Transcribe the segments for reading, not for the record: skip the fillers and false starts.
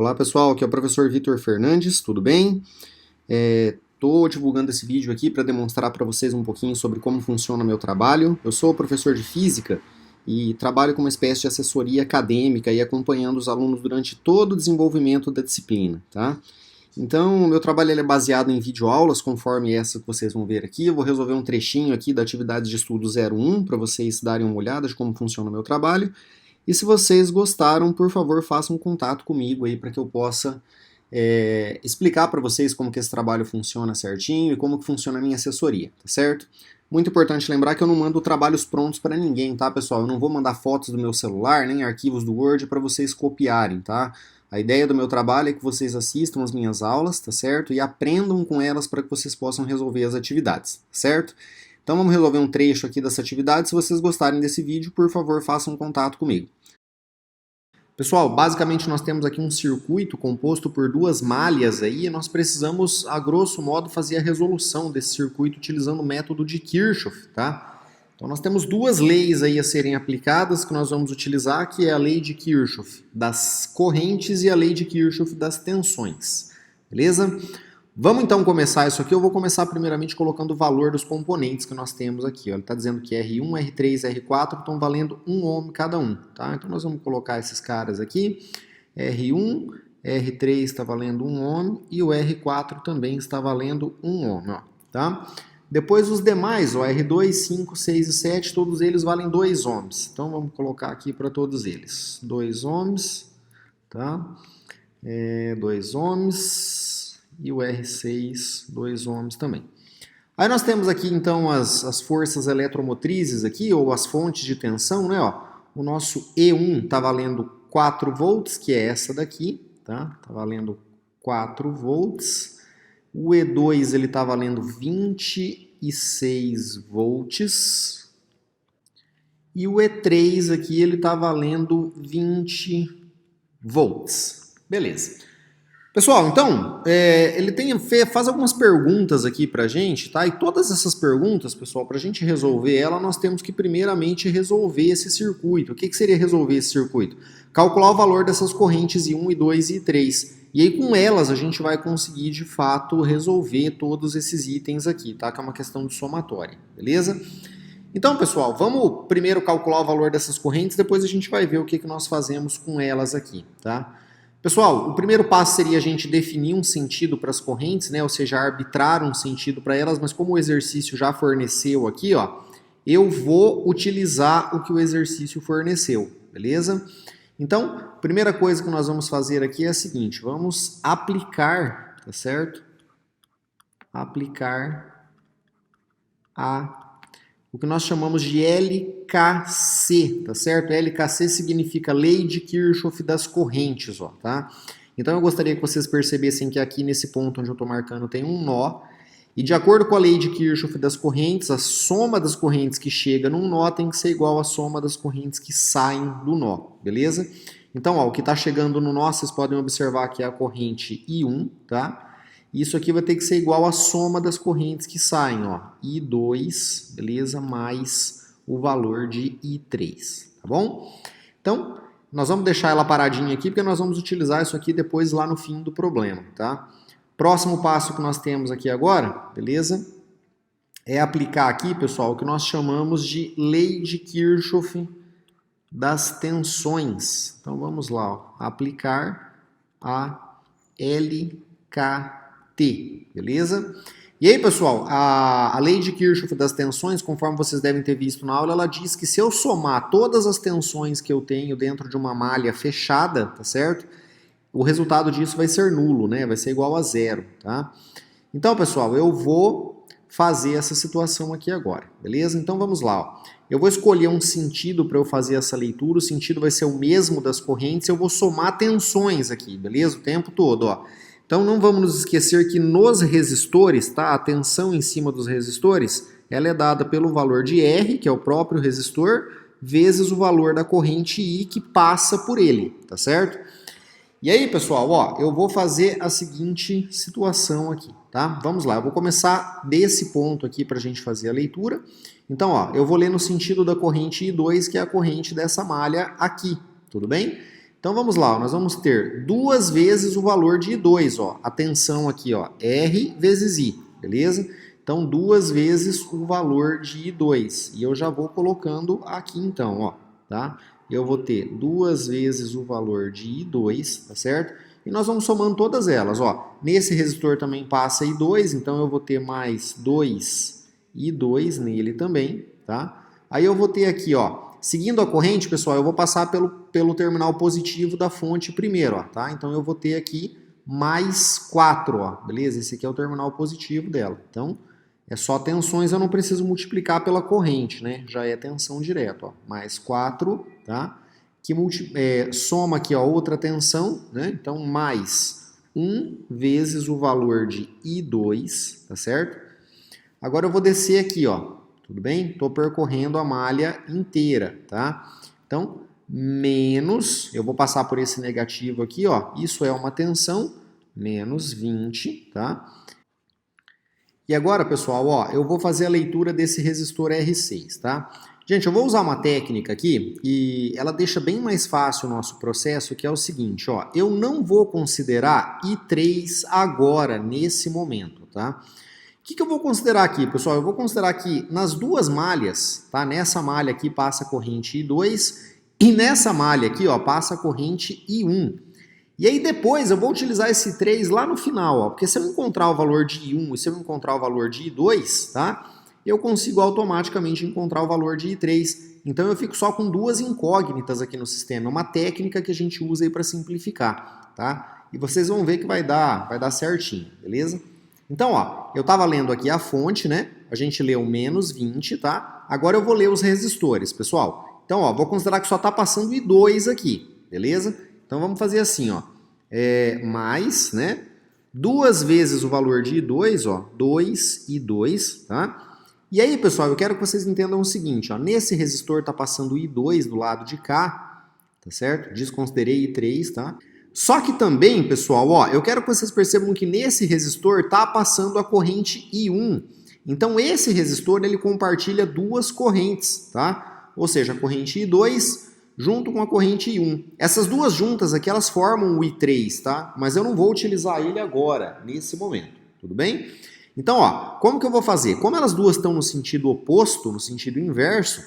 Olá pessoal, aqui é o professor Vitor Fernandes, tudo bem? Estou divulgando esse vídeo aqui para demonstrar para vocês um pouquinho sobre como funciona o meu trabalho. Eu sou professor de física e trabalho com uma espécie de assessoria acadêmica e acompanhando os alunos durante todo o desenvolvimento da disciplina, tá? Então, o meu trabalho é baseado em videoaulas, conforme essa que vocês vão ver aqui. Eu vou resolver um trechinho aqui da atividade de estudo 01 para vocês darem uma olhada de como funciona o meu trabalho. E se vocês gostaram, por favor, façam um contato comigo aí para que eu possa explicar para vocês como que esse trabalho funciona certinho e como que funciona a minha assessoria, tá certo? Muito importante lembrar que eu não mando trabalhos prontos para ninguém, tá, pessoal? Eu não vou mandar fotos do meu celular, nem arquivos do Word para vocês copiarem, tá? A ideia do meu trabalho é que vocês assistam as minhas aulas, tá certo? E aprendam com elas para que vocês possam resolver as atividades, certo? Então vamos resolver um trecho aqui dessa atividade. Se vocês gostarem desse vídeo, por favor, façam contato comigo. Pessoal, basicamente nós temos aqui um circuito composto por duas malhas aí, e nós precisamos, a grosso modo, fazer a resolução desse circuito utilizando o método de Kirchhoff, tá? Então nós temos duas leis aí a serem aplicadas que nós vamos utilizar, que é a lei de Kirchhoff das correntes e a lei de Kirchhoff das tensões, beleza? Vamos então começar isso aqui. Eu vou começar primeiramente colocando o valor dos componentes que nós temos aqui. Ó. Ele está dizendo que R1, R3, R4 estão valendo 1 ohm cada um. Tá? Então nós vamos colocar esses caras aqui. R1, R3 está valendo 1 ohm e o R4 também está valendo 1 ohm. Ó, tá? Depois os demais, ó, R2, 5, 6 e 7, todos eles valem 2 ohms. Então vamos colocar aqui para todos eles. 2 ohms, tá? 2 ohms. E o R6, 2 ohms também. Aí nós temos aqui então as forças eletromotrizes aqui, ou as fontes de tensão, né? Ó, o nosso E1 está valendo 4 volts, que é essa daqui, tá? Está valendo 4 volts. O E2 ele está valendo 26 volts. E o E3 aqui ele está valendo 20 volts. Beleza. Pessoal, então, ele faz algumas perguntas aqui pra gente, tá? E todas essas perguntas, pessoal, pra gente resolver ela, nós temos que primeiramente resolver esse circuito. O que seria resolver esse circuito? Calcular o valor dessas correntes I1, I2 e I3. E aí com elas a gente vai conseguir, de fato, resolver todos esses itens aqui, tá? Que é uma questão de somatória, beleza? Então, pessoal, vamos primeiro calcular o valor dessas correntes, depois a gente vai ver o que nós fazemos com elas aqui, tá? Pessoal, o primeiro passo seria a gente definir um sentido para as correntes, né? Ou seja, arbitrar um sentido para elas, mas como o exercício já forneceu aqui, ó, eu vou utilizar o que o exercício forneceu, beleza? Então, a primeira coisa que nós vamos fazer aqui é a seguinte, vamos aplicar, tá certo? Aplicar o que nós chamamos de LKC, tá certo? LKC significa Lei de Kirchhoff das Correntes, ó, tá? Então eu gostaria que vocês percebessem que aqui nesse ponto onde eu estou marcando tem um nó, e de acordo com a Lei de Kirchhoff das Correntes, a soma das correntes que chega num nó tem que ser igual à soma das correntes que saem do nó, beleza? Então, ó, o que está chegando no nó, vocês podem observar que é a corrente I1, tá? Isso aqui vai ter que ser igual à soma das correntes que saem, ó, I2, beleza, mais o valor de I3, tá bom? Então, nós vamos deixar ela paradinha aqui, porque nós vamos utilizar isso aqui depois lá no fim do problema, tá? Próximo passo que nós temos aqui agora, beleza, é aplicar aqui, pessoal, o que nós chamamos de Lei de Kirchhoff das Tensões. Então, vamos lá, ó, aplicar a LK beleza? E aí, pessoal, a lei de Kirchhoff das tensões, conforme vocês devem ter visto na aula, ela diz que se eu somar todas as tensões que eu tenho dentro de uma malha fechada, tá certo? O resultado disso vai ser nulo, né? Vai ser igual a zero, tá? Então, pessoal, eu vou fazer essa situação aqui agora, beleza? Então, vamos lá, ó. Eu vou escolher um sentido para eu fazer essa leitura, o sentido vai ser o mesmo das correntes, eu vou somar tensões aqui, beleza? O tempo todo, ó. Então não vamos nos esquecer que nos resistores, tá? A tensão em cima dos resistores, ela é dada pelo valor de R, que é o próprio resistor, vezes o valor da corrente I que passa por ele, tá certo? E aí, pessoal, ó, eu vou fazer a seguinte situação aqui, tá? Vamos lá, eu vou começar desse ponto aqui para a gente fazer a leitura. Então, ó, eu vou ler no sentido da corrente I2, que é a corrente dessa malha aqui, tudo bem? Então vamos lá, ó, nós vamos ter duas vezes o valor de I2, ó. A tensão aqui, ó, R vezes I, beleza? Então duas vezes o valor de I2. E eu já vou colocando aqui então, ó, tá? Eu vou ter duas vezes o valor de I2, tá certo? E nós vamos somando todas elas, ó. Nesse resistor também passa I2, então eu vou ter mais 2 I2 nele também, tá? Aí eu vou ter aqui, ó, seguindo a corrente, pessoal, eu vou passar pelo terminal positivo da fonte primeiro, ó, tá? Então eu vou ter aqui mais 4, ó, beleza? Esse aqui é o terminal positivo dela. Então, é só tensões, eu não preciso multiplicar pela corrente, né? Já é tensão direto, ó. Mais 4, tá? Que soma aqui, ó, outra tensão, né? Então, mais 1 vezes o valor de I2, tá certo? Agora eu vou descer aqui, ó. Tudo bem? Estou percorrendo a malha inteira, tá? Então, menos, eu vou passar por esse negativo aqui, ó. Isso é uma tensão, menos 20, tá? E agora, pessoal, ó, eu vou fazer a leitura desse resistor R6, tá? Gente, eu vou usar uma técnica aqui e ela deixa bem mais fácil o nosso processo, que é o seguinte, ó. Eu não vou considerar I3 agora, nesse momento, tá? O que eu vou considerar aqui, pessoal? Eu vou considerar que nas duas malhas, tá? Nessa malha aqui passa a corrente I2 e nessa malha aqui, ó, passa a corrente I1. E aí depois eu vou utilizar esse 3 lá no final, ó, porque se eu encontrar o valor de I1 e se eu encontrar o valor de I2, tá? Eu consigo automaticamente encontrar o valor de I3. Então eu fico só com duas incógnitas aqui no sistema. É uma técnica que a gente usa aí para simplificar, tá? E vocês vão ver que vai dar certinho, beleza? Então, ó, eu estava lendo aqui a fonte, né? A gente leu menos 20, tá? Agora eu vou ler os resistores, pessoal. Então, ó, vou considerar que só está passando I2 aqui, beleza? Então vamos fazer assim, ó. Mais, né? Duas vezes o valor de I2, ó. 2 I2, tá? E aí, pessoal, eu quero que vocês entendam o seguinte, ó. Nesse resistor está passando I2 do lado de cá, tá certo? Desconsiderei I3, tá? Só que também, pessoal, ó, eu quero que vocês percebam que nesse resistor está passando a corrente I1. Então esse resistor ele compartilha duas correntes, tá? Ou seja, a corrente I2 junto com a corrente I1. Essas duas juntas aqui elas formam o I3, tá? Mas eu não vou utilizar ele agora, nesse momento, tudo bem? Então, ó, como que eu vou fazer? Como elas duas estão no sentido oposto, no sentido inverso,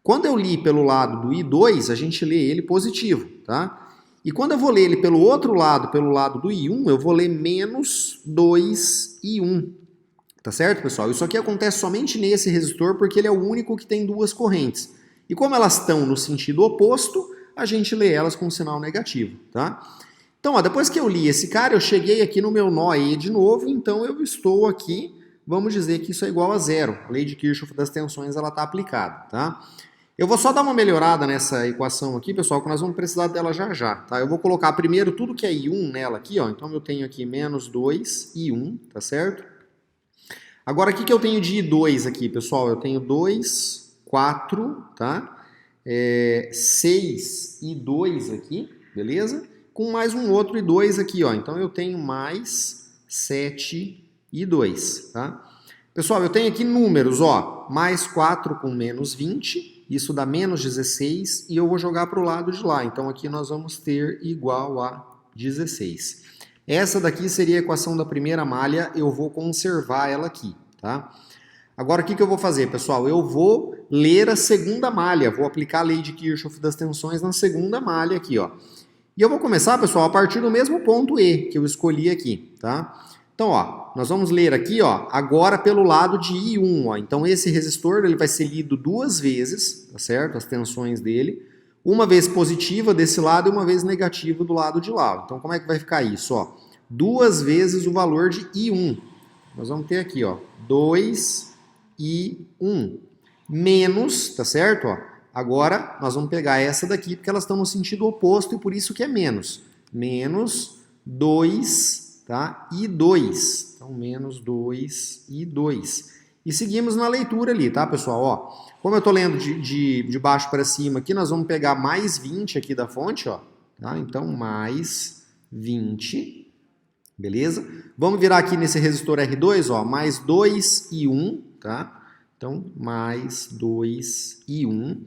quando eu li pelo lado do I2, a gente lê ele positivo, tá? E quando eu vou ler ele pelo outro lado, pelo lado do I1, eu vou ler menos 2I1. Tá certo, pessoal? Isso aqui acontece somente nesse resistor porque ele é o único que tem duas correntes. E como elas estão no sentido oposto, a gente lê elas com sinal negativo, tá? Então, ó, depois que eu li esse cara, eu cheguei aqui no meu nó E de novo, então eu estou aqui, vamos dizer que isso é igual a zero. A lei de Kirchhoff das tensões, ela está aplicada, tá? Eu vou só dar uma melhorada nessa equação aqui, pessoal, que nós vamos precisar dela já já, tá? Eu vou colocar primeiro tudo que é I1 nela aqui, ó. Então eu tenho aqui menos 2 I1, tá certo? Agora, o que eu tenho de I2 aqui, pessoal? Eu tenho 2, 4, tá? 6 I2 aqui, beleza? Com mais um outro I2 aqui, ó. Então eu tenho mais 7 I2, tá? Pessoal, eu tenho aqui números, ó. Mais 4 com menos 20. Isso dá menos 16 e eu vou jogar para o lado de lá. Então aqui nós vamos ter igual a 16. Essa daqui seria a equação da primeira malha, eu vou conservar ela aqui, tá? Agora o que eu vou fazer, pessoal? Eu vou ler a segunda malha, vou aplicar a lei de Kirchhoff das tensões na segunda malha aqui, ó. E eu vou começar, pessoal, a partir do mesmo ponto E que eu escolhi aqui, tá? Então, ó, nós vamos ler aqui, ó, agora pelo lado de I1, ó. Então, esse resistor, ele vai ser lido duas vezes, tá certo? As tensões dele. Uma vez positiva desse lado e uma vez negativa do lado de lá. Então, como é que vai ficar isso, ó? Duas vezes o valor de I1. Nós vamos ter aqui, ó, 2 I1 menos, tá certo, ó? Agora, nós vamos pegar essa daqui, porque elas estão no sentido oposto e por isso que é menos. Menos 2 tá? E 2. Então, menos 2 e 2. E seguimos na leitura ali, tá, pessoal? Ó, como eu estou lendo de baixo para cima aqui, nós vamos pegar mais 20 aqui da fonte, ó. Tá? Então, mais 20. Beleza? Vamos virar aqui nesse resistor R2, ó. Mais 2 e 1, tá? Então, mais 2 e 1.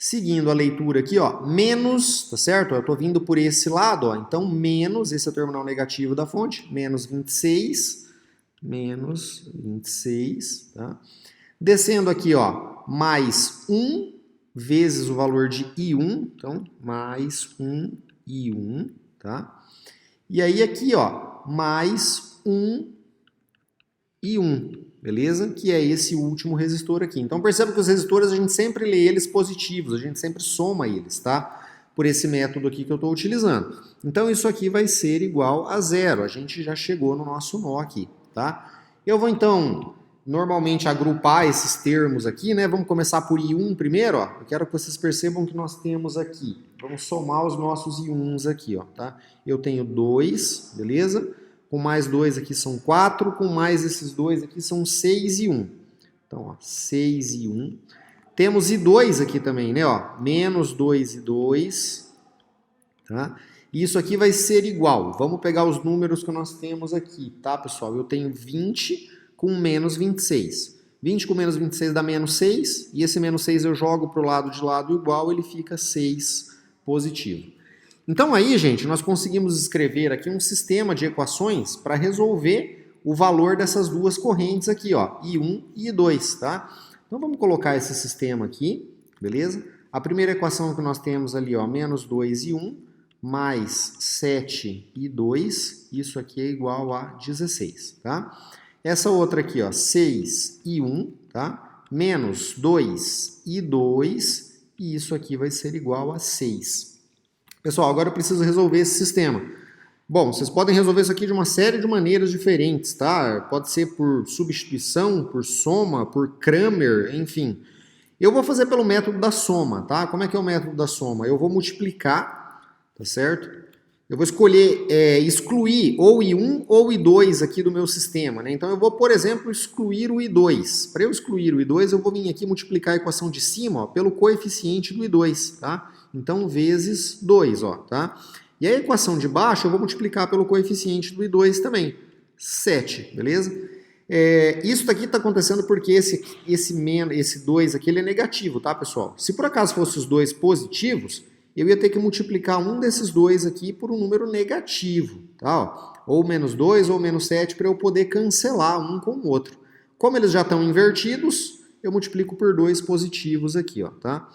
Seguindo a leitura aqui, ó, menos, tá certo? Eu estou vindo por esse lado, ó, então menos, esse é o terminal negativo da fonte, menos 26, tá? Descendo aqui, ó, mais 1 vezes o valor de I1, então mais 1 I1, tá? E aí aqui, ó, mais 1 I1, beleza? Que é esse último resistor aqui. Então perceba que os resistores a gente sempre lê eles positivos, a gente sempre soma eles, tá? Por esse método aqui que eu estou utilizando. Então isso aqui vai ser igual a 0. A gente já chegou no nosso nó aqui, tá? Eu vou então normalmente agrupar esses termos aqui, né? Vamos começar por I1 primeiro, ó. Eu quero que vocês percebam que nós temos aqui. Vamos somar os nossos I1s aqui, ó, tá? Eu tenho 2, beleza? Com mais 2 aqui são 4, com mais esses 2 aqui são 6 e 1. Então, ó, 6 e 1. Temos I2 aqui também, né? Ó, menos 2 e 2. Tá? E isso aqui vai ser igual. Vamos pegar os números que nós temos aqui, tá, pessoal? Eu tenho 20 com menos 26. 20 com menos 26 dá menos 6. E esse menos 6 eu jogo para o lado de lado igual, ele fica 6 positivo. Então aí, gente, nós conseguimos escrever aqui um sistema de equações para resolver o valor dessas duas correntes aqui, ó, I1 e I2, tá? Então vamos colocar esse sistema aqui, beleza? A primeira equação que nós temos ali, ó, menos 2 e 1, mais 7 e 2, isso aqui é igual a 16, tá? Essa outra aqui, ó, 6 e 1, tá? Menos 2 e 2, e isso aqui vai ser igual a 6. Pessoal, agora eu preciso resolver esse sistema. Bom, vocês podem resolver isso aqui de uma série de maneiras diferentes, tá? Pode ser por substituição, por soma, por Cramer, enfim. Eu vou fazer pelo método da soma, tá? Como é que é o método da soma? Eu vou multiplicar, tá certo? Eu vou escolher excluir ou I1 ou I2 aqui do meu sistema, né? Então eu vou, por exemplo, excluir o I2. Para eu excluir o I2, eu vou vir aqui multiplicar a equação de cima, ó, pelo coeficiente do I2, tá? Então, vezes 2, ó, tá? E a equação de baixo eu vou multiplicar pelo coeficiente do I2 também, 7, beleza? Isso daqui está acontecendo porque esse 2 aqui ele é negativo, tá, pessoal? Se por acaso fossem os dois positivos, eu ia ter que multiplicar um desses dois aqui por um número negativo, tá? Ó, ou menos 2 ou menos 7 para eu poder cancelar um com o outro. Como eles já estão invertidos, eu multiplico por 2 positivos aqui, ó, tá?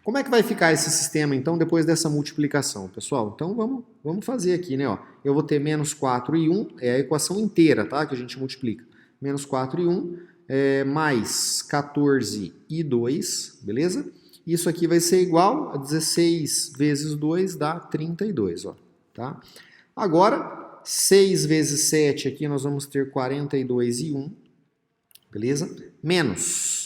Como é que vai ficar esse sistema, então, depois dessa multiplicação, pessoal? Então, vamos fazer aqui, né? Ó. Eu vou ter menos 4 e 1, é a equação inteira, tá? Que a gente multiplica. Menos 4 e 1, mais 14 e 2, beleza? Isso aqui vai ser igual a 16 vezes 2 dá 32, ó, tá? Agora, 6 vezes 7 aqui nós vamos ter 42 e 1, beleza? Menos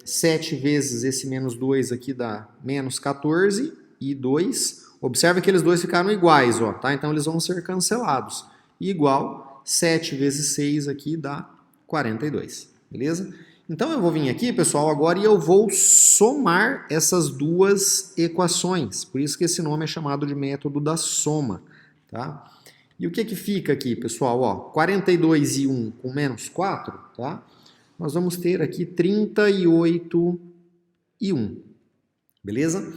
7 vezes esse menos 2 aqui dá menos 14 e 2. Observe que eles dois ficaram iguais, ó, tá? Então eles vão ser cancelados. Igual 7 vezes 6 aqui dá 42, beleza? Então eu vou vir aqui, pessoal, agora e eu vou somar essas duas equações. Por isso que esse nome é chamado de método da soma, tá? E o que que fica aqui, pessoal? Ó, 42 e 1 com menos 4, tá? Nós vamos ter aqui 38 e 1, beleza?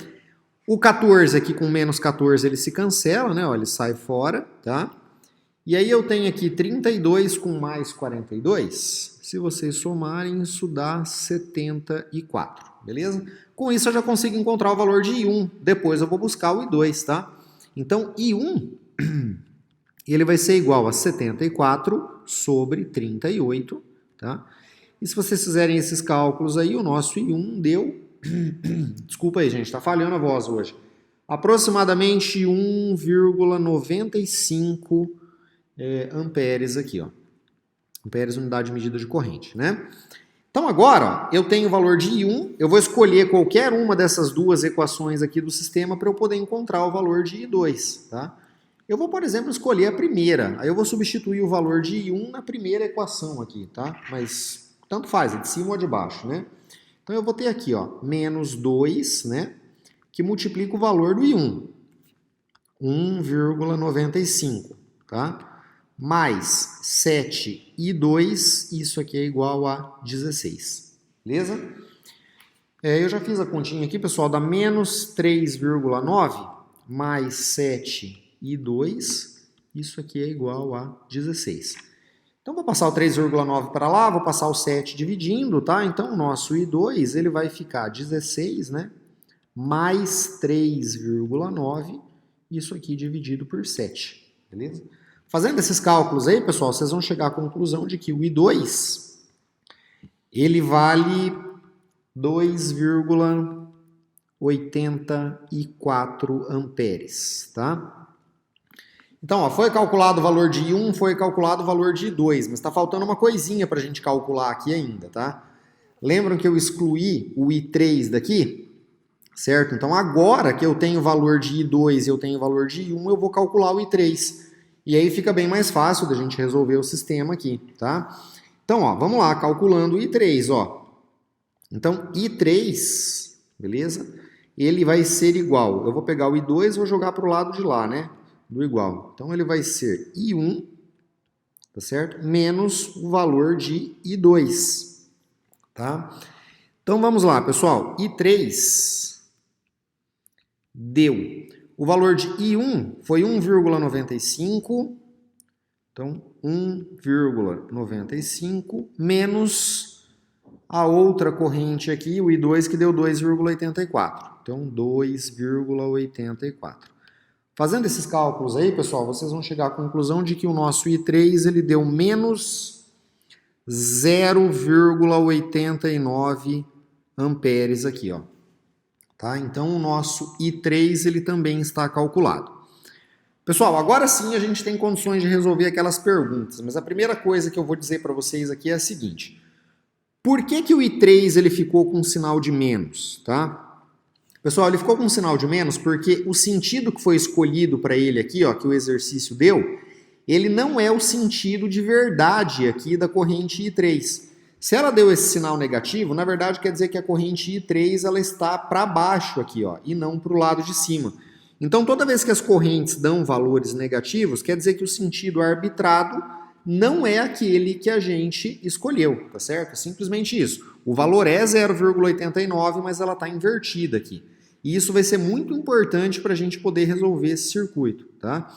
O 14 aqui com menos 14 ele se cancela, né? Ó, ele sai fora, tá? E aí eu tenho aqui 32 com mais 42, se vocês somarem isso dá 74, beleza? Com isso eu já consigo encontrar o valor de I1, depois eu vou buscar o I2, tá? Então I1, ele vai ser igual a 74 sobre 38, tá? E se vocês fizerem esses cálculos aí, o nosso I1 deu... Desculpa aí, gente, tá falhando a voz hoje. Aproximadamente 1,95 amperes aqui, ó. Amperes, unidade de medida de corrente, né? Então agora, ó, eu tenho o valor de I1, eu vou escolher qualquer uma dessas duas equações aqui do sistema para eu poder encontrar o valor de I2, tá? Eu vou, por exemplo, escolher a primeira, aí eu vou substituir o valor de I1 na primeira equação aqui, tá? Mas... tanto faz, é de cima ou de baixo, né? Então eu vou ter aqui, ó, menos 2, né? Que multiplica o valor do I1. 1,95, tá? Mais 7 e 2, isso aqui é igual a 16. Beleza? Eu já fiz a continha aqui, pessoal, dá menos 3,9 mais 7,2, isso aqui é igual a 16. Então, vou passar o 3,9 para lá, vou passar o 7 dividindo, tá? Então, o nosso I2, ele vai ficar 16, né? Mais 3,9, isso aqui dividido por 7, beleza? Fazendo esses cálculos aí, pessoal, vocês vão chegar à conclusão de que o I2, ele vale 2,84 amperes, tá? Então, ó, foi calculado o valor de I1, foi calculado o valor de I2, mas está faltando uma coisinha para a gente calcular aqui ainda, tá? Lembram que eu excluí o I3 daqui? Certo? Então, agora que eu tenho o valor de I2 e eu tenho o valor de I1, eu vou calcular o I3. E aí fica bem mais fácil da gente resolver o sistema aqui, tá? Então, ó, vamos lá, calculando o I3, ó. Então, I3, beleza? Ele vai ser igual, eu vou pegar o I2 e vou jogar para o lado de lá, né? Do igual. Então, ele vai ser I1, tá certo? Menos o valor de I2, tá? Então, vamos lá, pessoal. I3 deu. O valor de I1 foi 1,95. Então, 1,95 menos a outra corrente aqui, o I2, que deu 2,84. Então, 2,84. Fazendo esses cálculos aí, pessoal, vocês vão chegar à conclusão de que o nosso I3 ele deu menos 0,89 amperes aqui, ó. Tá? Então, o nosso I3 ele também está calculado. Pessoal, agora sim a gente tem condições de resolver aquelas perguntas, mas a primeira coisa que eu vou dizer para vocês aqui é a seguinte. Por que o I3 ele ficou com um sinal de menos, tá? Pessoal, ele ficou com um sinal de menos porque o sentido que foi escolhido para ele aqui, ó, que o exercício deu, ele não é o sentido de verdade aqui da corrente I3. Se ela deu esse sinal negativo, na verdade quer dizer que a corrente I3 ela está para baixo aqui, ó, e não para o lado de cima. Então, toda vez que as correntes dão valores negativos, quer dizer que o sentido arbitrado não é aquele que a gente escolheu, tá certo? É simplesmente isso. O valor é 0,89, mas ela está invertida aqui. E isso vai ser muito importante para a gente poder resolver esse circuito, tá?